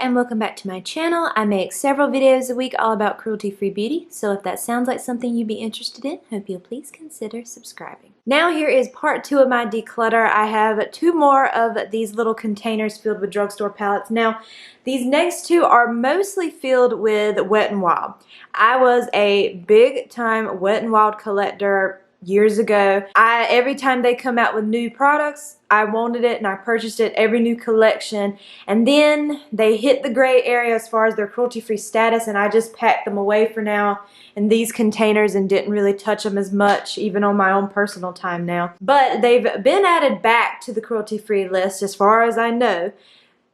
and welcome back to my channel. I make several videos a week all about cruelty-free beauty, so if that sounds like something you'd be interested in, hope you'll please consider subscribing. Now here is part 2 of my declutter. I have 2 more of these little containers filled with drugstore palettes. Now, these next 2 are mostly filled with Wet n Wild. I was a big time Wet n Wild collector years ago. Every time they come out with new products, I wanted it and I purchased it, every new collection, and then they hit the gray area as far as their cruelty-free status, and I just packed them away for now in these containers and didn't really touch them as much, even on my own personal time now. But they've been added back to the cruelty-free list as far as I know.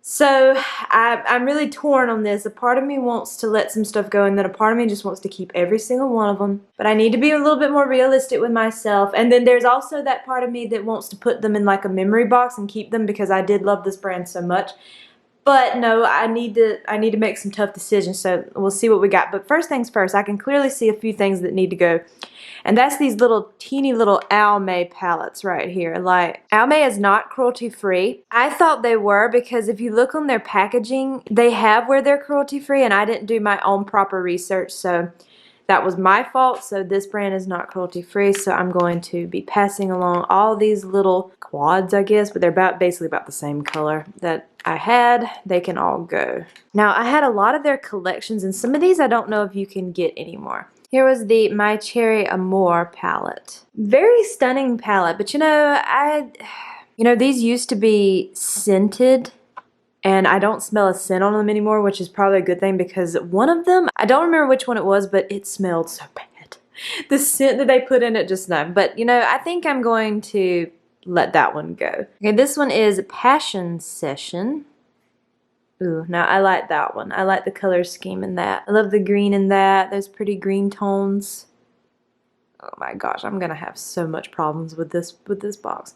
So I'm really torn on this. A part of me wants to let some stuff go, and then a part of me just wants to keep every single one of them. But I need to be a little bit more realistic with myself. And then there's also that part of me that wants to put them in like a memory box and keep them because I did love this brand so much. But no, I need to make some tough decisions, so we'll see what we got. But first things first, I can clearly see a few things that need to go. And that's these little teeny little Almay palettes right here. Like, Almay is not cruelty free. I thought they were because if you look on their packaging, they have where they're cruelty free, and I didn't do my own proper research, so that was my fault. So this brand is not cruelty free, so I'm going to be passing along all these little quads, I guess, but they're basically about the same color that I had. They can all go. Now, I had a lot of their collections, and some of these I don't know if you can get anymore. Here was the My Cherry Amour palette. Very stunning palette, but you know, these used to be scented, and I don't smell a scent on them anymore, which is probably a good thing because one of them, I don't remember which one it was, but it smelled so bad. The scent that they put in it, just no. But you know, I think I'm going to let that one go. Okay, this one is Passion Session. Ooh, now I like that one. I like the color scheme in that. I love the green in that. Those pretty green tones. Oh my gosh, I'm gonna have so much problems with this box.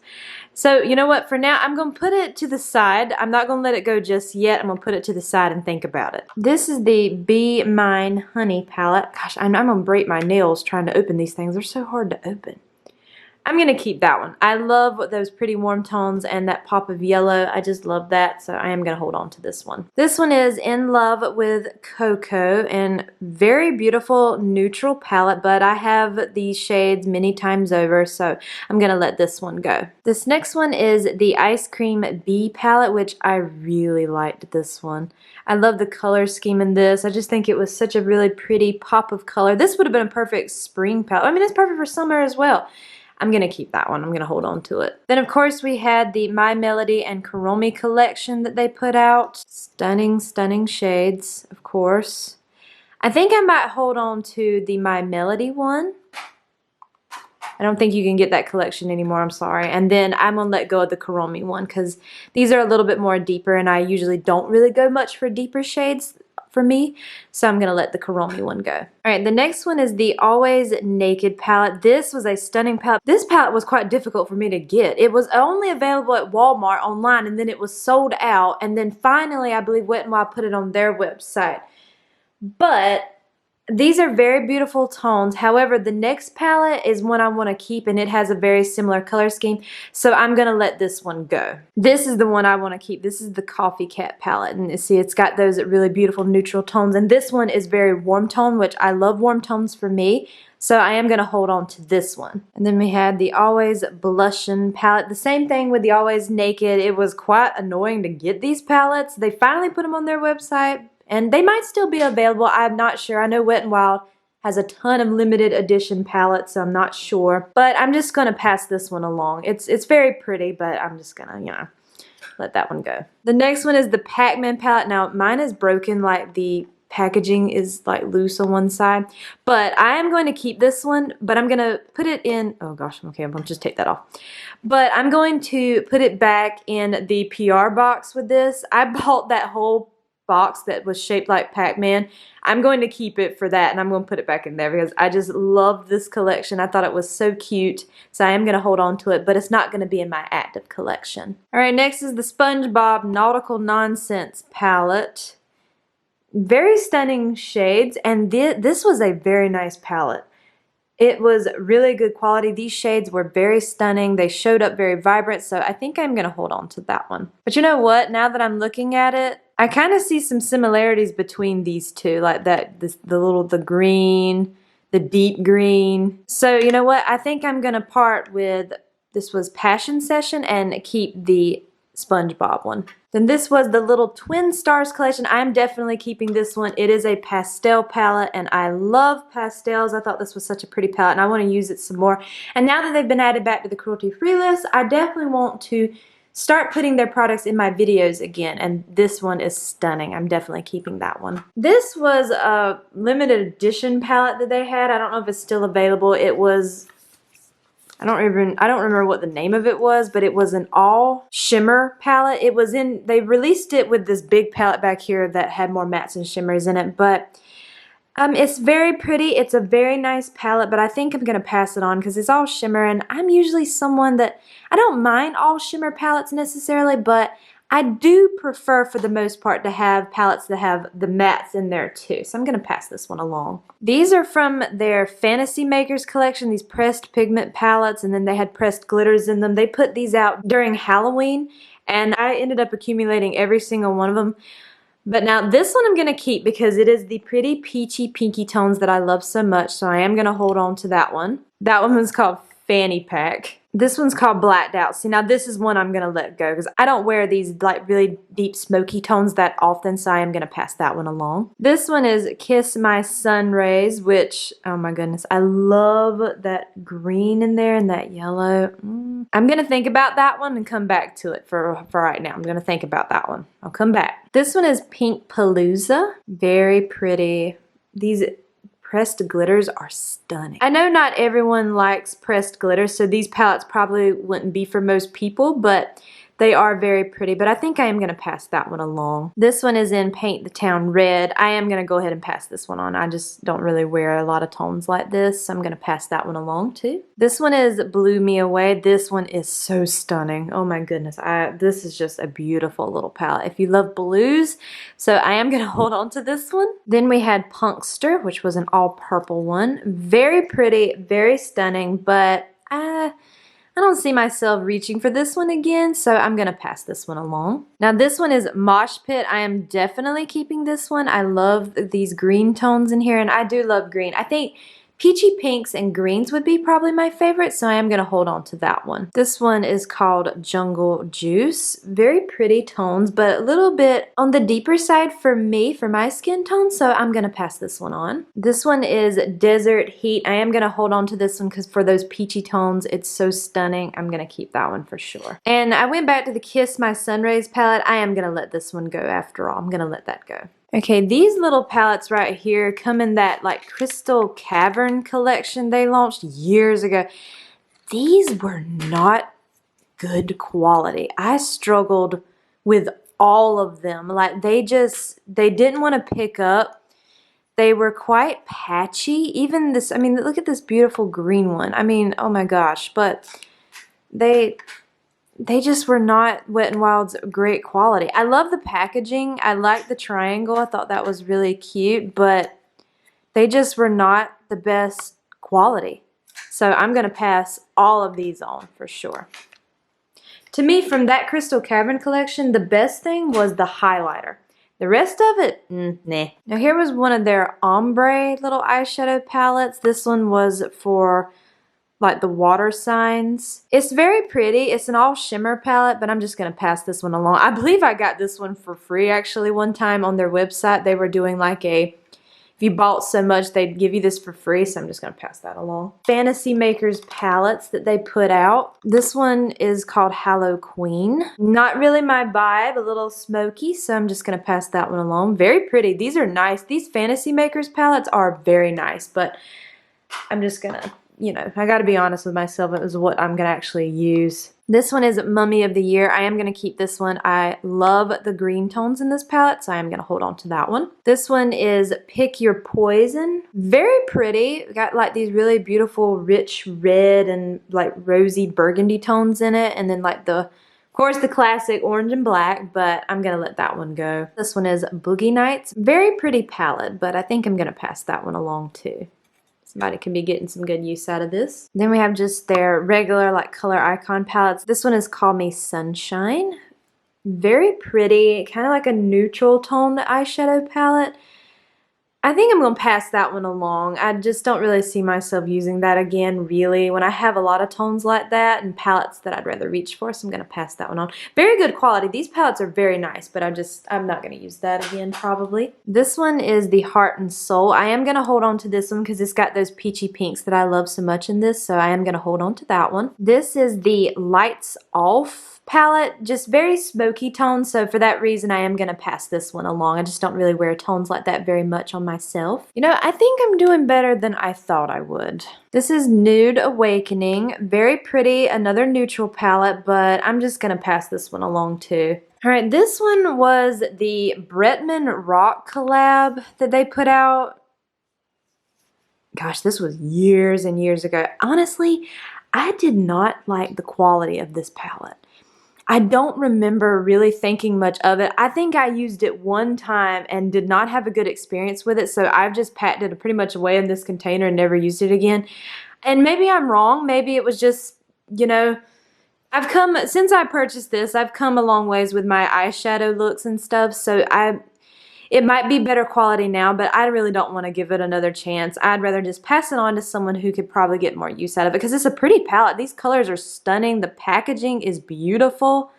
So you know what? For now, I'm gonna put it to the side. I'm not gonna let it go just yet. I'm gonna put it to the side and think about it. This is the Be Mine Honey palette. Gosh, I'm gonna break my nails trying to open these things. They're so hard to open. I'm going to keep that one. I love those pretty warm tones and that pop of yellow. I just love that, so I am going to hold on to this one. This one is In Love with Cocoa, and very beautiful neutral palette, but I have these shades many times over, so I'm going to let this one go. This next one is the Ice Cream Bee palette, which I really liked this one. I love the color scheme in this. I just think it was such a really pretty pop of color. This would have been a perfect spring palette. I mean, it's perfect for summer as well. I'm going to keep that one. I'm going to hold on to it. Then, of course, we had the My Melody and Kuromi collection that they put out. Stunning, stunning shades, of course. I think I might hold on to the My Melody one. I don't think you can get that collection anymore, I'm sorry. And then I'm going to let go of the Kuromi one because these are a little bit more deeper, and I usually don't really go much for deeper shades for me, so I'm gonna let the Kuromi one go. Alright, the next one is the Always Naked palette. This was a stunning palette. This palette was quite difficult for me to get. It was only available at Walmart online, and then it was sold out, and then finally I believe Wet n Wild put it on their website. But these are very beautiful tones. However, the next palette is one I want to keep, and it has a very similar color scheme, so I'm going to let this one go. This is the one I want to keep. This is the Coffee Cat palette, and you see it's got those really beautiful neutral tones, and this one is very warm tone, which I love warm tones for me, so I am going to hold on to this one. And then we had the Always Blushin' palette. The same thing with the Always Naked. It was quite annoying to get these palettes. They finally put them on their website, and they might still be available. I'm not sure. I know Wet n Wild has a ton of limited edition palettes, so I'm not sure. But I'm just going to pass this one along. It's very pretty, but I'm just going to, you know, let that one go. The next one is the Pac-Man palette. Now, mine is broken, like the packaging is like loose on one side. But I am going to keep this one, but I'm going to put it in, oh gosh, okay, I'm going to just take that off. But I'm going to put it back in the PR box with this. I bought that whole box that was shaped like Pac-Man. I'm going to keep it for that, and I'm going to put it back in there because I just love this collection. I thought it was so cute, so I am going to hold on to it, but it's not going to be in my active collection. Alright, next is the SpongeBob Nautical Nonsense palette. Very stunning shades, and this was a very nice palette. It was really good quality. These shades were very stunning. They showed up very vibrant, so I think I'm going to hold on to that one. But you know what? Now that I'm looking at it, I kind of see some similarities between these two, like the green, the deep green. So you know what? I think I'm gonna part with, this was Passion Session, and keep the SpongeBob one. Then this was the little Twin Stars collection. I'm definitely keeping this one. It is a pastel palette, and I love pastels. I thought this was such a pretty palette, and I want to use it some more. And now that they've been added back to the cruelty-free list, I definitely want to start putting their products in my videos again, and this one is stunning. I'm definitely keeping that one. This was a limited edition palette that they had. I don't know if it's still available. It was, I don't remember what the name of it was, but it was an all shimmer palette. It was in, they released it with this big palette back here that had more mattes and shimmers in it, but it's very pretty. It's a very nice palette, but I think I'm going to pass it on because it's all shimmer, and I'm usually someone that, I don't mind all shimmer palettes necessarily, but I do prefer for the most part to have palettes that have the mattes in there too. So I'm going to pass this one along. These are from their Fantasy Makers collection, these pressed pigment palettes, and then they had pressed glitters in them. They put these out during Halloween, and I ended up accumulating every single one of them. But now this one I'm going to keep because it is the pretty peachy pinky tones that I love so much, so I am going to hold on to that one. That one was called Fanny Pack. This one's called Blacked Out. See, now this is one I'm going to let go because I don't wear these like really deep smoky tones that often, so I am going to pass that one along. This one is Kiss My Sun Rays, which, oh my goodness, I love that green in there and that yellow. I'm going to think about that one and come back to it for right now. I'm going to think about that one. I'll come back. This one is Pink Palooza. Very pretty. These pressed glitters are stunning. I know not everyone likes pressed glitters, so these palettes probably wouldn't be for most people, but they are very pretty, but I think I am going to pass that one along. This one is in Paint the Town Red. I am going to go ahead and pass this one on. I just don't really wear a lot of tones like this, so I'm going to pass that one along too. This one is Blew Me Away. This one is so stunning. Oh my goodness. This is just a beautiful little palette. If you love blues, so I am going to hold on to this one. Then we had Punkster, which was an all purple one. Very pretty, very stunning, but I don't see myself reaching for this one again, so I'm going to pass this one along. Now this one is Mosh Pit. I am definitely keeping this one. I love these green tones in here, and I do love green. I think peachy pinks and greens would be probably my favorite, so I am going to hold on to that one. This one is called Jungle Juice. Very pretty tones, but a little bit on the deeper side for me, for my skin tone, so I'm going to pass this one on. This one is Desert Heat. I am going to hold on to this one because for those peachy tones, it's so stunning. I'm going to keep that one for sure. And I went back to the Kiss My Sunrays palette. I am going to let this one go after all. I'm going to let that go. Okay, these little palettes right here come in that like Crystal Cavern collection they launched years ago. These were not good quality. I struggled with all of them. Like they didn't want to pick up. They were quite patchy. Even this, I mean, look at this beautiful green one. I mean, oh my gosh, but they just were not Wet n Wild's great quality. I love the packaging. I like the triangle. I thought that was really cute, but they just were not the best quality. So I'm going to pass all of these on for sure. To me, from that Crystal Cavern collection, the best thing was the highlighter. The rest of it, nah. Now here was one of their ombre little eyeshadow palettes. This one was for like the water signs. It's very pretty. It's an all shimmer palette, but I'm just going to pass this one along. I believe I got this one for free actually one time on their website. They were doing like if you bought so much, they'd give you this for free, so I'm just going to pass that along. Fantasy Makers palettes that they put out. This one is called Hallow Queen. Not really my vibe, a little smoky, so I'm just going to pass that one along. Very pretty. These are nice. These Fantasy Makers palettes are very nice, but I'm just going to, you know, I got to be honest with myself. It was what I'm going to actually use. This one is Mummy of the Year. I am going to keep this one. I love the green tones in this palette, so I am going to hold on to that one. This one is Pick Your Poison. Very pretty. Got like these really beautiful rich red and like rosy burgundy tones in it, and then like of course the classic orange and black, but I'm going to let that one go. This one is Boogie Nights. Very pretty palette, but I think I'm going to pass that one along too. Somebody can be getting some good use out of this. Then we have just their regular like color icon palettes. This one is Call Me Sunshine. Very pretty, kind of like a neutral toned eyeshadow palette. I think I'm going to pass that one along. I just don't really see myself using that again, really, when I have a lot of tones like that and palettes that I'd rather reach for, so I'm going to pass that one on. Very good quality. These palettes are very nice, but I'm not going to use that again, probably. This one is the Heart and Soul. I am going to hold on to this one because it's got those peachy pinks that I love so much in this, so I am going to hold on to that one. This is the Lights Off palette, just very smoky tones, so for that reason I am going to pass this one along. I just don't really wear tones like that very much on myself. You know, I think I'm doing better than I thought I would. This is Nude Awakening. Very pretty, another neutral palette, but I'm just going to pass this one along too. Alright, this one was the Bretman Rock collab that they put out. Gosh, this was years and years ago. Honestly, I did not like the quality of this palette. I don't remember really thinking much of it. I think I used it one time and did not have a good experience with it, so I've just packed it pretty much away in this container and never used it again. And maybe I'm wrong. Maybe it was just, you know, since I purchased this, I've come a long ways with my eyeshadow looks and stuff, so it might be better quality now, but I really don't want to give it another chance. I'd rather just pass it on to someone who could probably get more use out of it because it's a pretty palette. These colors are stunning. The packaging is beautiful.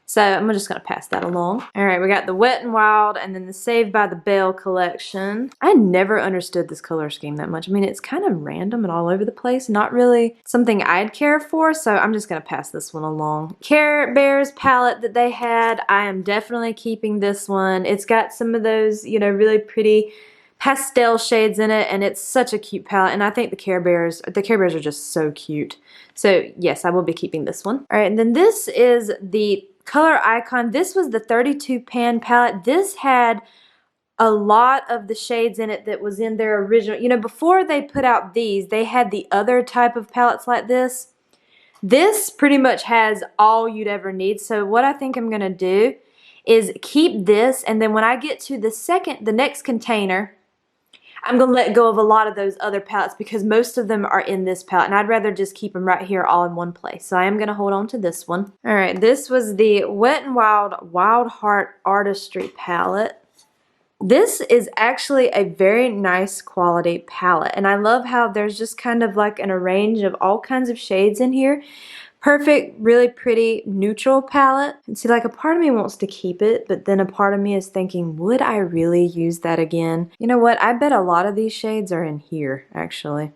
So I'm just going to pass that along. Alright, we got the Wet n Wild and then the Saved by the Bell collection. I never understood this color scheme that much. I mean, it's kind of random and all over the place. Not really something I'd care for, so I'm just going to pass this one along. Care Bears palette that they had, I am definitely keeping this one. It's got some of those, you know, really pretty pastel shades in it, and it's such a cute palette, and I think the Care Bears are just so cute. So yes, I will be keeping this one. Alright, and then this is the Color Icon. This was the 32 pan palette. This had a lot of the shades in it that was in their original. You know, before they put out these, they had the other type of palettes like this. This pretty much has all you'd ever need. So what I think I'm going to do is keep this, and then when I get to the next container, I'm going to let go of a lot of those other palettes because most of them are in this palette, and I'd rather just keep them right here all in one place. So I am going to hold on to this one. Alright, this was the Wet n Wild Wild Heart Artistry palette. This is actually a very nice quality palette, and I love how there's just kind of like an arrange of all kinds of shades in here. Perfect, really pretty neutral palette. And see, like, a part of me wants to keep it, but then a part of me is thinking, would I really use that again? You know what? I bet a lot of these shades are in here, actually.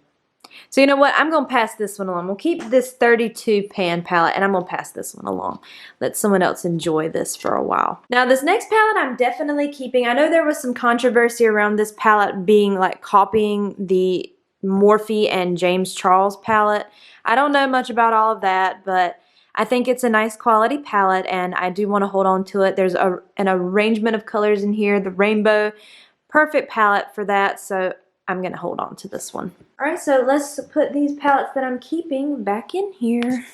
So you know what? I'm going to pass this one along. We'll keep this 32 pan palette, and I'm going to pass this one along. Let someone else enjoy this for a while. Now, this next palette I'm definitely keeping. I know there was some controversy around this palette being like copying the Morphe and James Charles palette. I don't know much about all of that, but I think it's a nice quality palette, and I do want to hold on to it. There's an arrangement of colors in here, the rainbow, perfect palette for that, so I'm going to hold on to this one. Alright, so let's put these palettes that I'm keeping back in here.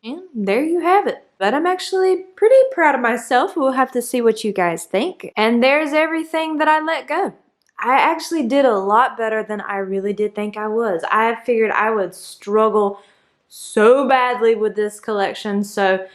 And there you have it. But I'm actually pretty proud of myself. We'll have to see what you guys think. And there's everything that I let go. I actually did a lot better than I really did think I was. I figured I would struggle so badly with this collection, so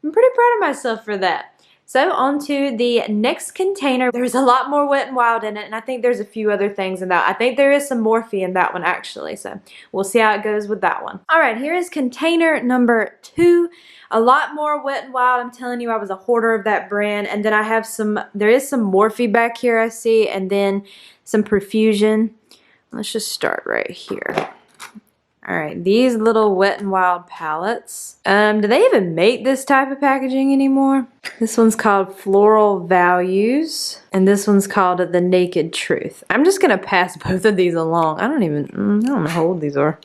I'm pretty proud of myself for that. So on to the next container. There's a lot more Wet n Wild in it, and I think there's a few other things in that. I think there is some Morphe in that one actually, so we'll see how it goes with that one. Alright, here is container number 2. A lot more Wet n Wild. I'm telling you, I was a hoarder of that brand. And then I have there is some Morphe back here I see, and then some Profusion. Let's just start right here. Alright, these little Wet n Wild palettes. Do they even make this type of packaging anymore? This one's called Floral Values, and this one's called The Naked Truth. I'm just gonna pass both of these along. I don't know how old these are.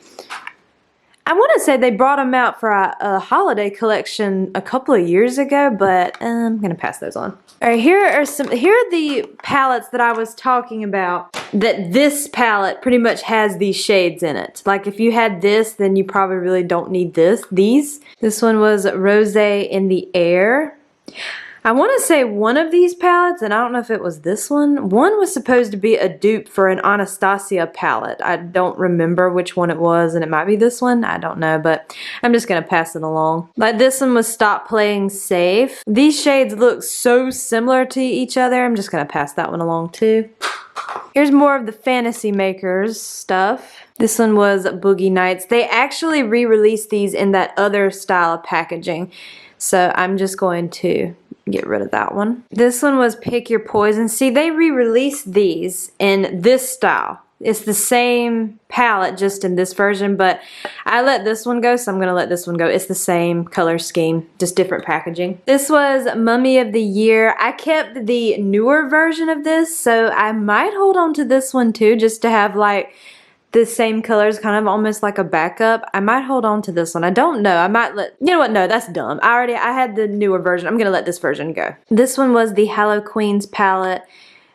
I want to say they brought them out for a holiday collection a couple of years ago, but I'm gonna pass those on. All right, here are the palettes that I was talking about. That this palette pretty much has these shades in it. Like if you had this, then you probably really don't need these. This one was Rosé in the Air. I want to say one of these palettes, and I don't know if it was this one. One was supposed to be a dupe for an Anastasia palette. I don't remember which one it was, and it might be this one. I don't know, but I'm just going to pass it along. Like this one was Stop Playing Safe. These shades look so similar to each other. I'm just going to pass that one along too. Here's more of the Fantasy Makers stuff. This one was Boogie Nights. They actually re-released these in that other style of packaging. So I'm just going to get rid of that one. This one was Pick Your Poison. See, they re-released these in this style. It's the same palette, just in this version, but I let this one go, so I'm gonna let this one go. It's the same color scheme, just different packaging. This was Mummy of the Year. I kept the newer version of this, so I might hold on to this one too, just to have like the same colors, kind of almost like a backup. I might hold on to this one. I don't know. I might you know what? No, that's dumb. I had the newer version. I'm gonna let this version go. This one was the Hallow Queens palette.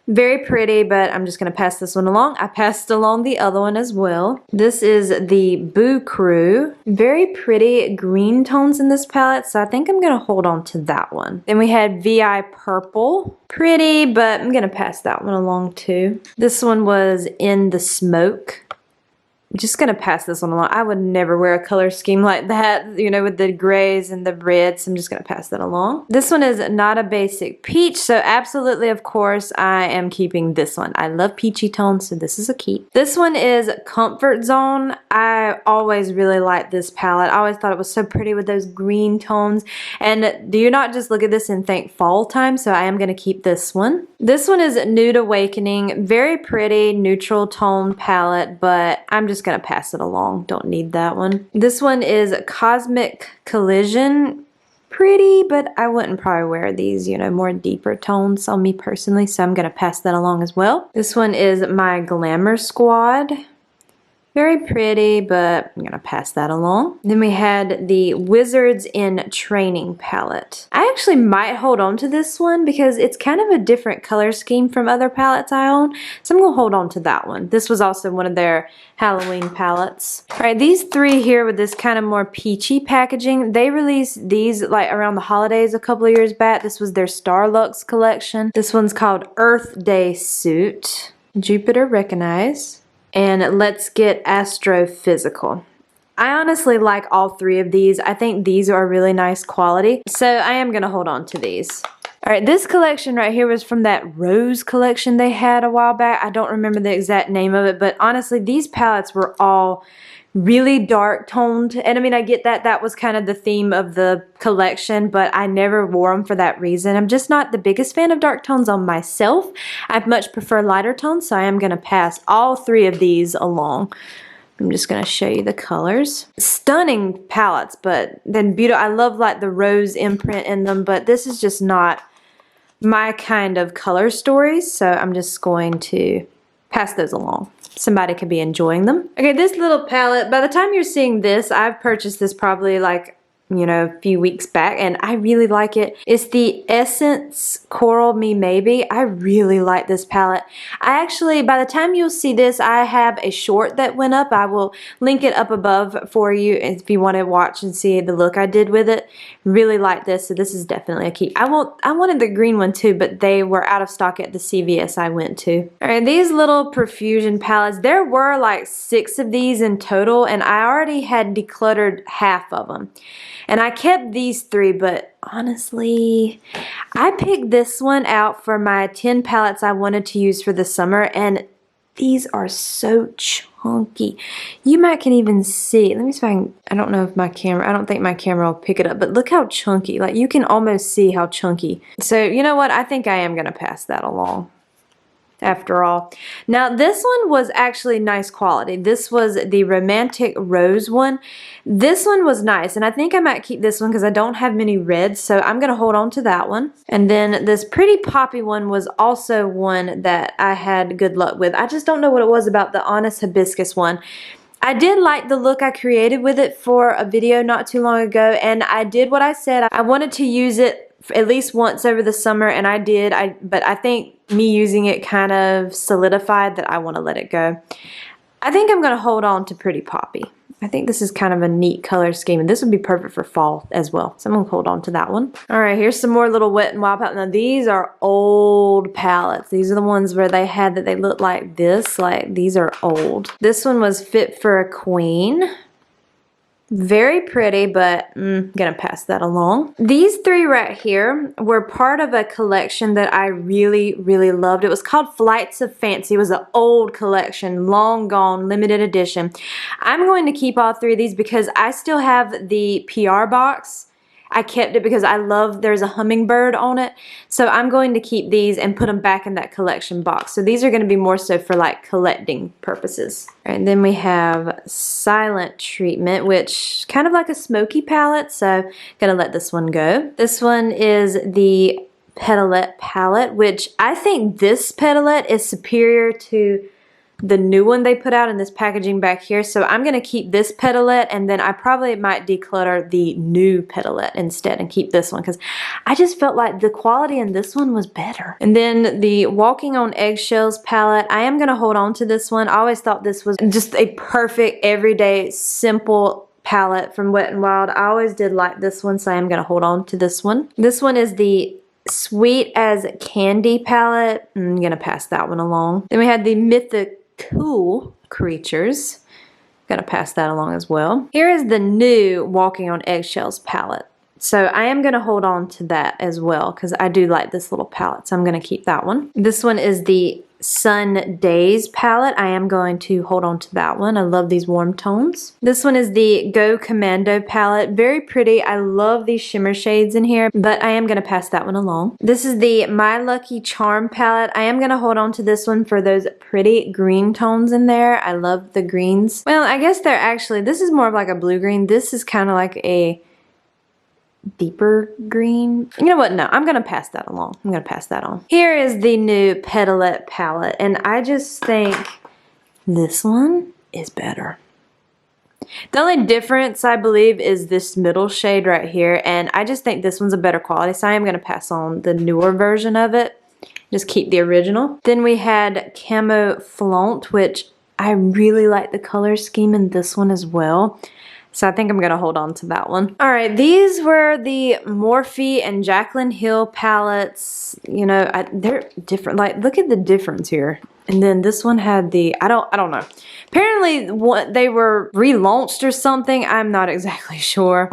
Very pretty, but I'm just gonna pass this one along. I passed along the other one as well. This is the Boo Crew. Very pretty green tones in this palette, so I think I'm gonna hold on to that one. Then we had VI Purple. Pretty, but I'm gonna pass that one along too. This one was In the Smoke. I'm just gonna pass this one along. I would never wear a color scheme like that, you know, with the grays and the reds. I'm just gonna pass that along. This one is Not a Basic Peach, so absolutely, of course, I am keeping this one. I love peachy tones, so this is a keep. This one is Comfort Zone. I always really liked this palette. I always thought it was so pretty with those green tones. And do you not just look at this and think fall time? So I am gonna keep this one. This one is Nude Awakening. Very pretty neutral tone palette, but I'm just gonna pass it along. Don't need that one. This one is Cosmic Collision. Pretty, but I wouldn't probably wear these, you know, more deeper tones on me personally, so I'm gonna pass that along as well. This one is My Glamour Squad. Very pretty, but I'm gonna pass that along. Then we had the Wizards in Training palette. I actually might hold on to this one because it's kind of a different color scheme from other palettes I own, so I'm gonna hold on to that one. This was also one of their Halloween palettes. All right, these three here with this kind of more peachy packaging, they released these like around the holidays a couple of years back. This was their Starlux collection. This one's called Earth Day Suit. Jupiter Recognize. And Let's Get Astrophysical. I honestly like all three of these. I think these are really nice quality, so I am gonna hold on to these. All right, this collection right here was from that Rose collection they had a while back. I don't remember the exact name of it, but honestly, these palettes were all really dark toned. And I mean, I get that that was kind of the theme of the collection, but I never wore them for that reason. I'm just not the biggest fan of dark tones on myself. I much prefer lighter tones, so I am going to pass all three of these along. I'm just going to show you the colors. Stunning palettes, but then beautiful. I love like the rose imprint in them, but this is just not my kind of color stories, so I'm just going to pass those along. Somebody could be enjoying them. Okay, this little palette, by the time you're seeing this, I've purchased this probably like, you know, a few weeks back, and I really like it. It's the Essence Coral Me Maybe. I really like this palette. I actually, by the time you'll see this, I have a short that went up. I will link it up above for you if you want to watch and see the look I did with it. Really like this, so this is definitely a keep. I wanted the green one too, but they were out of stock at the CVS I went to. Alright, these little Profusion palettes, there were like 6 of these in total, and I already had decluttered half of them. And I kept these 3, but honestly, I picked this one out for my 10 palettes I wanted to use for the summer, and these are so chunky. You might can even see, let me see if I can, I don't know if my camera, I don't think my camera will pick it up, but look how chunky, like you can almost see how chunky. So you know what, I think I am gonna pass that along. After all. Now this one was actually nice quality. This was the Romantic Rose one. This one was nice, and I think I might keep this one because I don't have many reds, so I'm going to hold on to that one. And then this Pretty Poppy one was also one that I had good luck with. I just don't know what it was about the Honest Hibiscus one. I did like the look I created with it for a video not too long ago, and I did what I said. I wanted to use it at least once over the summer, and I did. But I think me using it kind of solidified that I want to let it go. I think I'm going to hold on to Pretty Poppy. I think this is kind of a neat color scheme, and this would be perfect for fall as well. So I'm going to hold on to that one. All right, here's some more little Wet n Wild palettes. Now these are old palettes. These are the ones where they had that they look like this. Like these are old. This one was Fit for a Queen. Very pretty, but I'm gonna pass that along. These three right here were part of a collection that I really, really loved. It was called Flights of Fancy. It was an old collection, long gone, limited edition. I'm going to keep all three of these because I still have the PR box. I kept it because I love, there's a hummingbird on it. So I'm going to keep these and put them back in that collection box. So these are going to be more so for like collecting purposes. And then we have Silent Treatment, which kind of like a smoky palette. So gonna let this one go. This one is the Petalette palette, which I think this Petalette is superior to the new one they put out in this packaging back here. So I'm going to keep this Petalette, and then I probably might declutter the new Petalette instead and keep this one because I just felt like the quality in this one was better. And then the Walking on Eggshells palette, I am going to hold on to this one. I always thought this was just a perfect, everyday, simple palette from Wet n Wild. I always did like this one, so I am going to hold on to this one. This one is the Sweet as Candy palette. I'm going to pass that one along. Then we had the Mythical Creatures. Gonna pass that along as well. Here is the new Walking on Eggshells palette. So I am gonna hold on to that as well because I do like this little palette. So I'm gonna keep that one. This one is the Sun Days palette. I am going to hold on to that one. I love these warm tones. This one is the Go Commando palette. Very pretty. I love these shimmer shades in here, but I am going to pass that one along. This is the My Lucky Charm palette. I am going to hold on to this one for those pretty green tones in there. I love the greens. Well, I guess they're actually, this is more of like a blue-green. This is kind of like a deeper green. You know what? No, I'm going to pass that along. I'm going to pass that on. Here is the new Petalette palette, and I just think this one is better. The only difference, I believe, is this middle shade right here, and I just think this one's a better quality, so I am going to pass on the newer version of it. Just keep the original. Then we had Camo Flaunt, which I really like the color scheme in this one as well. So I think I'm going to hold on to that one. All right, these were the Morphe and Jaclyn Hill palettes. You know, they're different. Like, look at the difference here. And then this one had the, I don't know. Apparently, they were relaunched or something. I'm not exactly sure.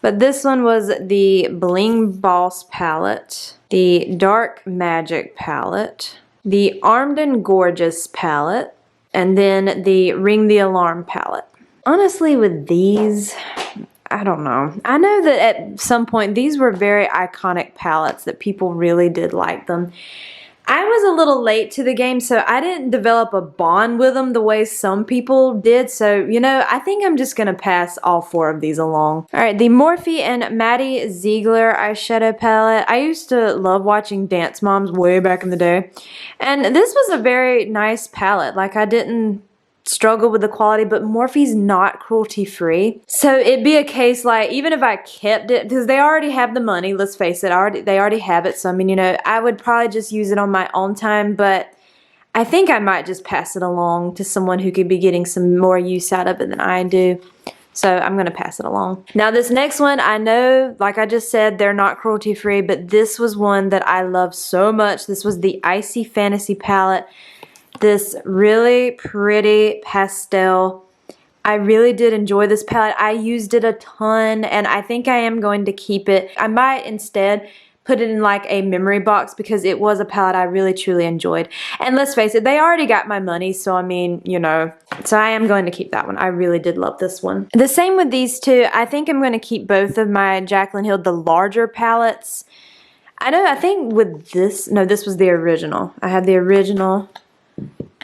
But this one was the Bling Boss palette, the Dark Magic palette, the Armed and Gorgeous palette, and then the Ring the Alarm palette. Honestly, with these, I don't know. I know that at some point, these were very iconic palettes that people really did like them. I was a little late to the game, so I didn't develop a bond with them the way some people did. So, you know, I think I'm just going to pass all four of these along. All right, the Morphe and Maddie Ziegler eyeshadow palette. I used to love watching Dance Moms way back in the day. And this was a very nice palette. Like, I didn't struggle with the quality, but Morphe's not cruelty free, so it'd be a case like, even if I kept it, because they already have the money, let's face it, they already have it, so I mean, you know, I would probably just use it on my own time, but I think I might just pass it along to someone who could be getting some more use out of it than I do. So I'm going to pass it along. Now this next one, I know, like I just said, they're not cruelty free, but this was one that I love so much. This was the Icy Fantasy palette. This really pretty pastel. I really did enjoy this palette. I used it a ton, and I think I am going to keep it. I might instead put it in like a memory box because it was a palette I really truly enjoyed. And let's face it, they already got my money, so I mean, you know, so I am going to keep that one. I really did love this one. The same with these two. I think I'm going to keep both of my Jaclyn Hill, the larger palettes. I think with this, no, this was the original. I had the original.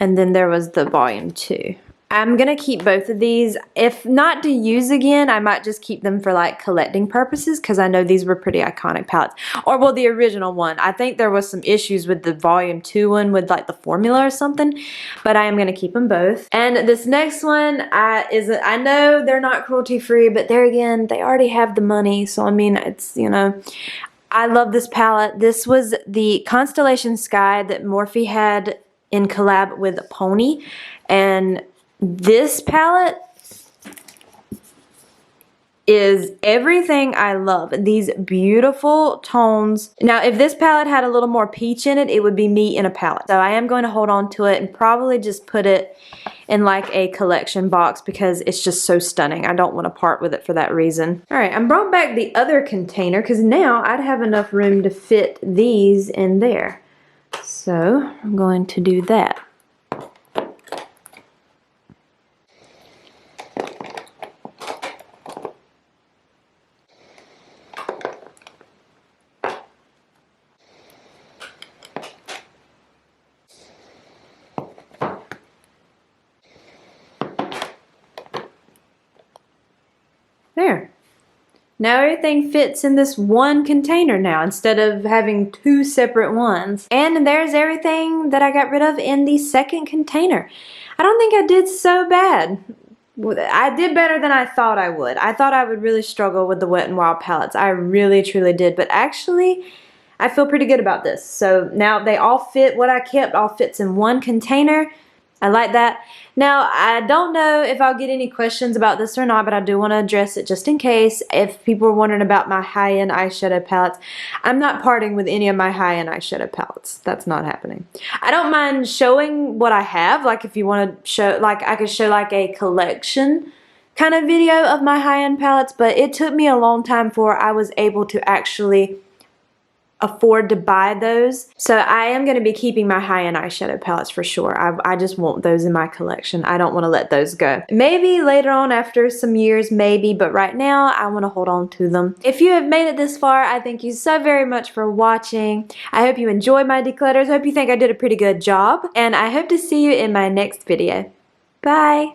And then there was the volume 2. I'm gonna keep both of these. If not to use again, I might just keep them for like collecting purposes because I know these were pretty iconic palettes. Or well, the original one. I think there was some issues with the volume 2 one with like the formula or something, but I am gonna keep them both. And this next one I know they're not cruelty free, but there again, they already have the money, so I mean, it's, you know, I love this palette. This was the Constellation Sky that Morphe had in collab with Pony, and this palette is everything I love. These beautiful tones. Now, if this palette had a little more peach in it, it would be me in a palette. So I am going to hold on to it and probably just put it in like a collection box because it's just so stunning. I don't want to part with it for that reason. All right, I brought back the other container because now I'd have enough room to fit these in there. So I'm going to do that. There. Now everything fits in this one container now instead of having 2 separate ones. And there's everything that I got rid of in the second container. I don't think I did so bad. I did better than I thought I would. I thought I would really struggle with the Wet n Wild palettes. I really truly did, but actually I feel pretty good about this. So now they all fit, what I kept all fits in one container. I like that. Now, I don't know if I'll get any questions about this or not, but I do want to address it just in case. If people are wondering about my high-end eyeshadow palettes, I'm not parting with any of my high-end eyeshadow palettes. That's not happening. I don't mind showing what I have. Like if you want to show, like I could show like a collection kind of video of my high-end palettes, but it took me a long time before I was able to actually afford to buy those. So I am going to be keeping my high-end eyeshadow palettes for sure. I just want those in my collection. I don't want to let those go. Maybe later on after some years, maybe, but right now I want to hold on to them. If you have made it this far, I thank you so very much for watching. I hope you enjoyed my declutters. I hope you think I did a pretty good job, and I hope to see you in my next video. Bye!